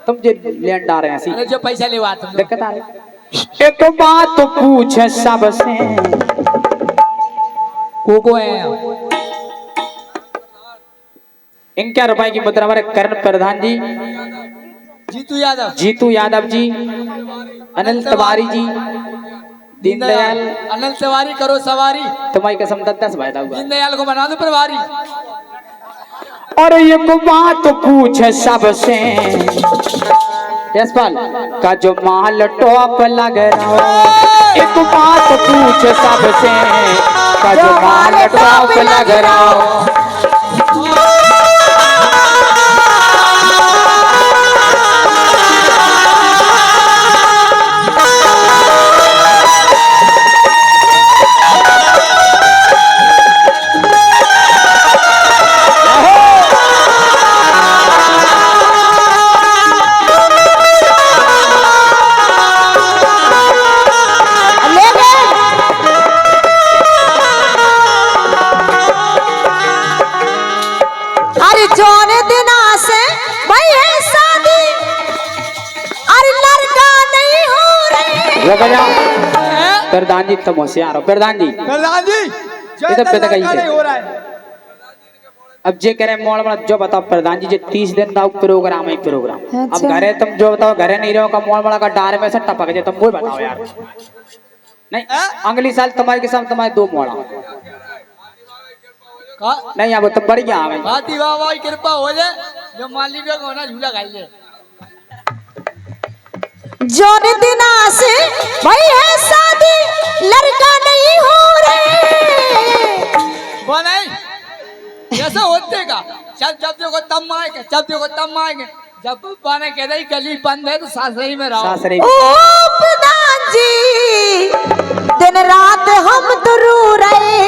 तुम जो लैंड आ रहे हैं अरे जो पैसा ले तुम दिक्कत आ रही। एक बात तो पूछ सबसे को है इनके रुपए की मुद्रा हमारे कर्ण प्रधान जी, जीतू यादव जी, अनिल तिवारी जी, दीनदयाल, अनिल तिवारी करो सवारी, तुम्हारी कसम 10 फायदा हुआ। दीनदयाल को बना दो प्रभारी। और एक बात पूछ सबसे यशपाल का जो माल टॉप लग रहा, एक बात पूछ सबसे का जो माल टॉप लग रहा। प्रधान जी तुम होशियार हो। प्रधान जी इधर पे कहीं हो रहा है। अब जे करे मोड़ मोड़ जो बताओ प्रधान जी, 30 दिन का प्रोग्राम है प्रोग्राम। अब घरे तुम जो बताओ घरे नहीं रहो का मोड़ मोड़ का डार में से टपक जाए, तुम वो बताओ यार। नहीं अगली साल तुम्हारे के साथ तुम्हारे 2 मोड़ा नहीं अब तो बढ़िया आ गई। कृपा हो जाए जो मालिक को ना झूला खाइए। जोन दिना से भाई है शादी लड़का नहीं हो रहे वो नहीं ऐसा होते का। जब देखो तब आएंगे, जब देखो तब आएंगे। जब पापा ने कह रही गली बंद है तो सासरी में रहो। सासरी ओ प्रधान जी दिन रात हम तो रो रहे।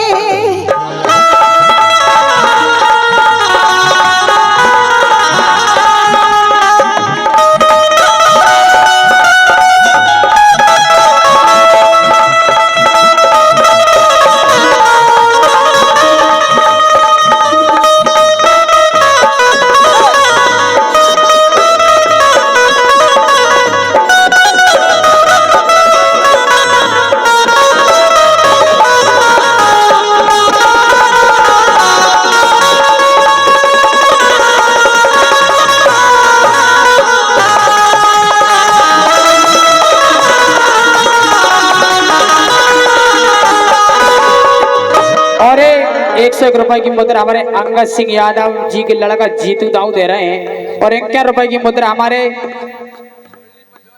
₹101 की मुद्रा हमारे अंगद सिंह यादव जी के लड़का जीतू दाऊ दे रहे हैं। और ₹51 की मुद्रा हमारे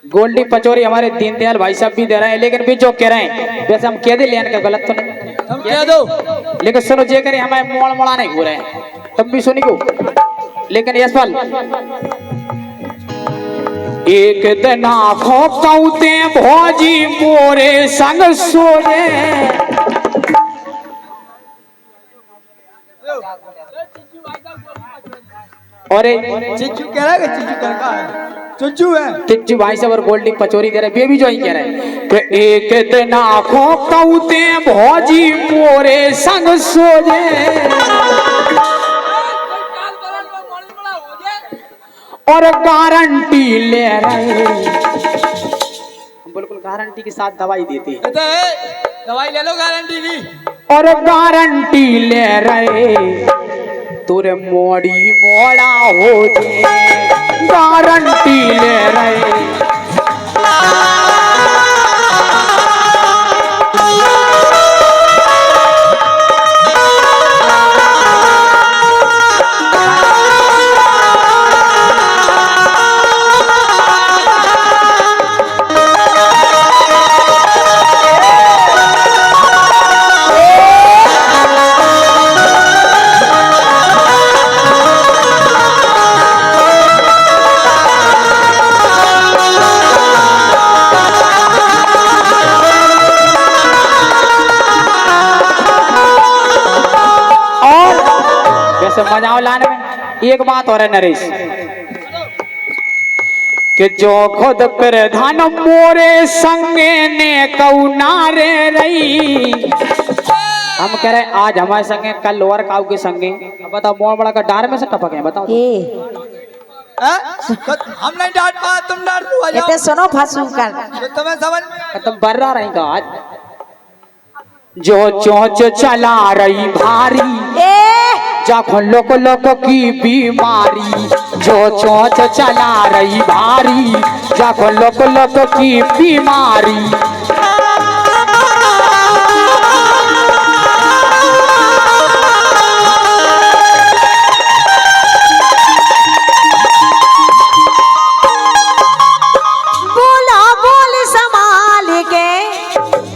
गोल्डी पचोरी हमारे दीनदयाल भाई साहब भी दे रहे हैं। लेकिन भी जो कह रहे हैं वैसे हम कह दे लेने का गलत तो नहीं, हम कह दो। लेकिन सुनो जे करें हमें मोड़ मोड़ा नहीं हो रहे हैं, तुम भी सुनी को। लेकिन यशपाल एक दिन आँखों कौते भौजी मोरे संग सोए। और चिच्चू कह रहा है, चिच्चू करका है, चिच्चू है, चिच्चू भाई साहब और गोल्डी पचोरी दे रहे, बेबी जो ही कह रहे हैं कि एक दिन आँखों कौते भौजी मोरे संग सोए। और गारंटी ले रहे, बिल्कुल गारंटी के साथ दवाई देते हैं। दवाई ले लो गारंटी की। और गारंटी ले रहे तुरे मोड़ी मोड़ा हो जे, गारंटी ले रहे। मजाओ लाने में एक बात और है नरेश कि जो खुद प्रधान मोरे संगे ने कौनारे रही। हम कह रहे आज हमारे संगे कल और काऊ के संगे। बताओ मोड़ बड़ा का डार में से टपक है, बताओ हैं? तो हम नहीं डांट पाए, तुम डांट दो आ जाओ। इतने सुनो फंसू कर तो तुम्हें समझ में तुम बर्रा रहेगा आज जो चोंच चला रही भारी ए जाखो लोको लोको की बीमारी जो चोंच चला रही भारी जाखो लोको लोको की बीमारी बोला बोल संभाल के।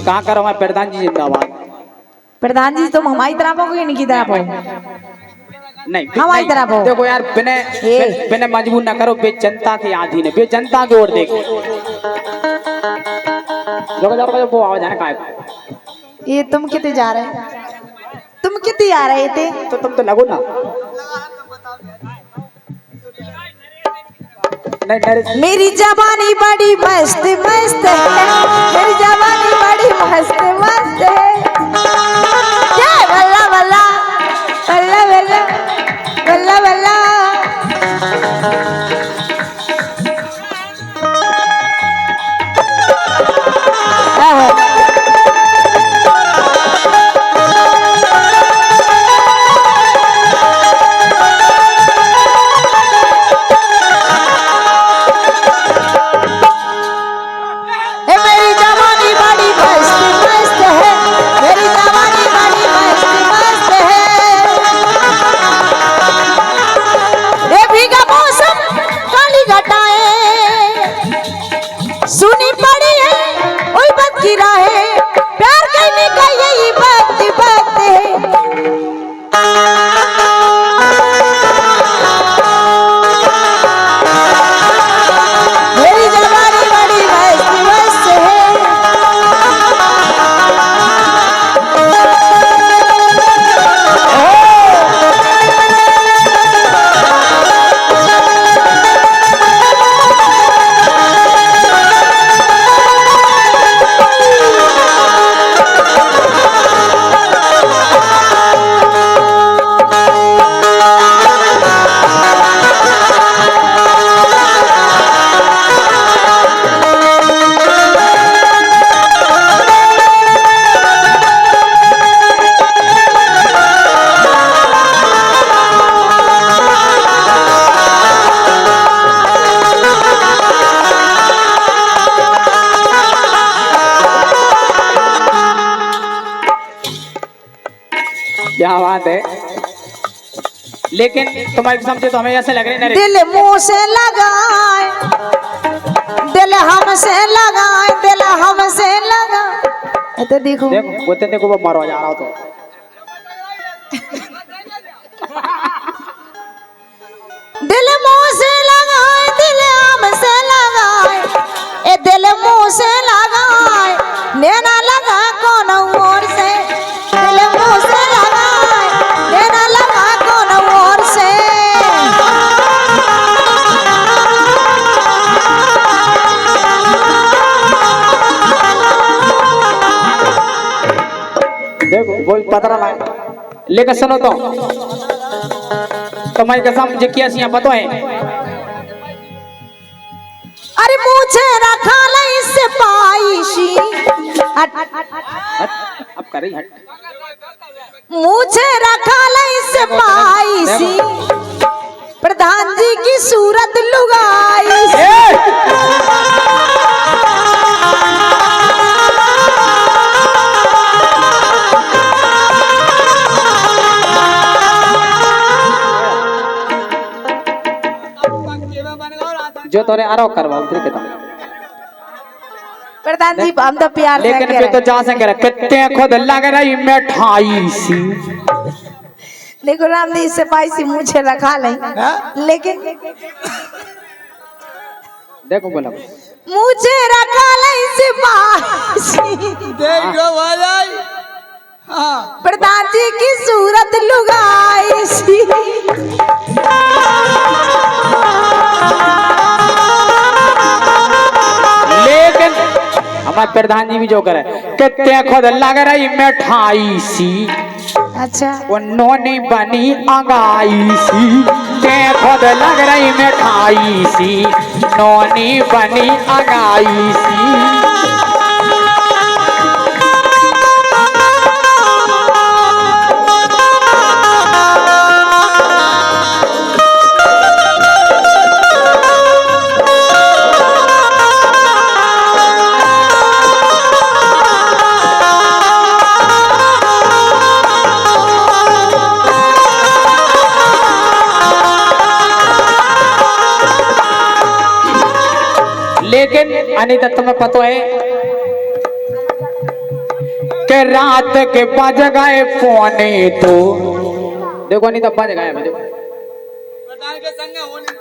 कहाँ करो मैं प्रधान जी जिंदाबाद प्रधान जी तुम हमारी तरफ हो कि इनकी तरफ हो? नहीं हमारी तरफ हो। देखो यार बिना ए। बिना मजबूर ना करो बे जनता के आधीन है बे जनता की ओर देखो वो आवाज है ना ये तुम कितने जा रहे हैं? तुम कितने आ रहे थे? तो तुम तो लगो ना नहीं मेरी जवानी बड़ी मस्त मस्त है, मेरी जवानी बड़ी मस्त मस्त है। जय बल्ला बल्ला बल्ला बल्ला बल्ला बल्ला। ए मेरी जवानी बड़ी मस्त मस्त है, मेरी जवानी बड़ी मस्त मस्त है। ए भीगा मौसम काली घटाएं सुनी पड़ी है उल्फत की राहें, प्यार करने का यही वक्त वक्त है। मेरी जवानी बड़ी मस्त मस्त है। क्या बात है लेकिन तुम्हारी समझे तो हमें ऐसे लग रही नहीं दिल मुंह से लगाए, दिल हमसे लगाए, दिल हमसे लगाए। तो देखो देखो वो देखो वो मारो जा रहा हो तो दिल मुंह से लगाए, दिल हमसे लगाए, ए दिल मुंह से लगाए, लेना लगा कौन और से, दिल मुंह से लगाए, लेना लगा कौन और से। देखो वो पतरा लाए लेकर सुनो तो तुम्हारी कसम जे किया सिया पतो है अरे मुझे रखा ले इससे पाइशी, अब कर रही हट मुझे रखा ले इससे पाइशी, प्रधान जी की सूरत लुगाई सी। जो तोरे आरो करवा उतरे के प्रधान जी हम तो प्यार से लेकिन कह फिर तो रहे जा से करे कितने खुद लग रही मिठाई सी देखो रामदेव से पाइसी मुझे रखा ले, लेकिन देखो बोला मुझे रखा ले से पाइसी, देख लो भाई। हाँ प्रधान जी की सूरत लुगाई सी। लेकिन हमारे प्रधान जी भी जो करे कितने खुद लग रही मिठाई सी अच्छा वो नोनी बनी अंगाई सी के खुद लग रही मिठाई सी, नौनी बनी अगाई सी। लेकिन अनिता तुम्हें पता है कि रात के बज गए पौने तो, देखो अनिता बज गए प्रधान के संग होने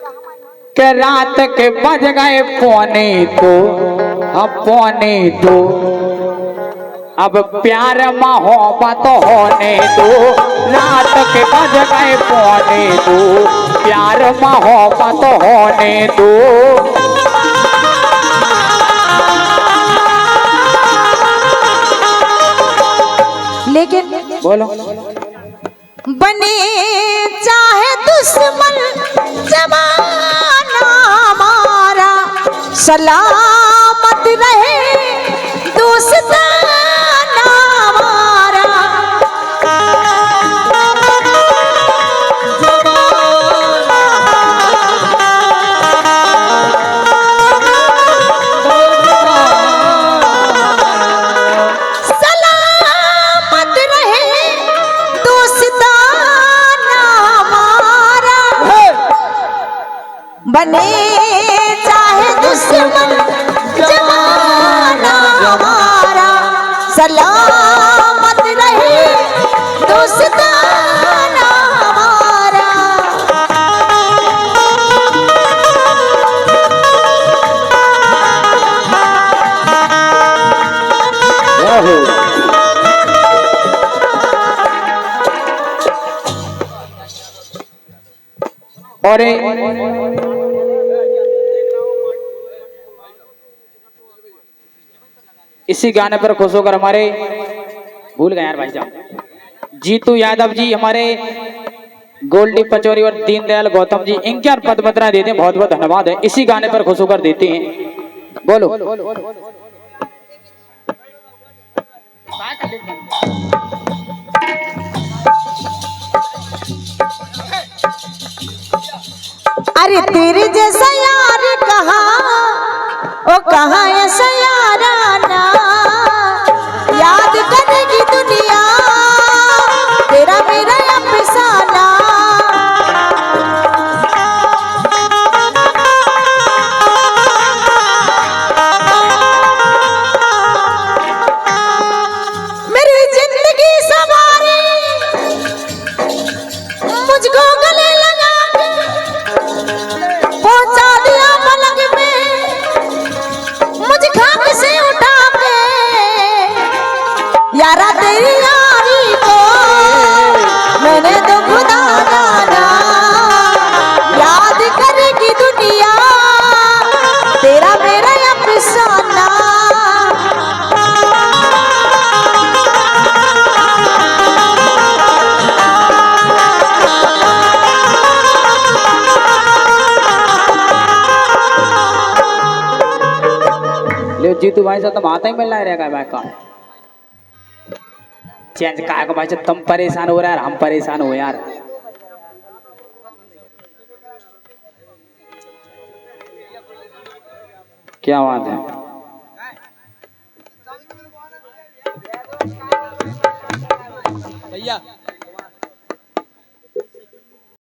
कि रात के बज गए पौने तो, अब पौने तो अब प्यार मोहब्बत होने दो। रात के बज गए पौने तो, प्यार मोहब्बत होने दो। लेकिन बोलो बने चाहे दुश्मन जमाना हमारा, सलामत रहे दोस्ताना हमारा। सलामत रहे दोस्ताना हमारा, बने चाहे दुश्मन जमाना हमारा, सलामत रहे दोस्ताना हमारा। और इसी गाने पर खुश होकर हमारे, भूल गए यार भाई साहब, जीतू यादव जी हमारे, गोल्डी पचौरी और दीनदयाल गौतम जी, इनके यार पदमतरा देते हैं, बहुत बहुत धन्यवाद है। इसी गाने पर खुश होकर देते हैं। बोलो अरे तेरे जैसा यार कहाँ, ओ कहाँ ऐसा याराना, याद करेगी दुनिया तेरा मेरा अफसाना। मेरी जिंदगी सवारी मुझको गले लगा के पहुंचा दिया पलक में, मुझे खाक से उठा के। यारा तेरी यारी को मैंने तो खुदा जाना, याद करेगी दुनिया तेरा मेरा अफसाना। ले जीतू भाई साहब, तुम आता ही मिलना रहेगा भाई का चेंज का भाई साहब, तुम परेशान हो रहा है, हम परेशान हो यार। क्या बात है, भैया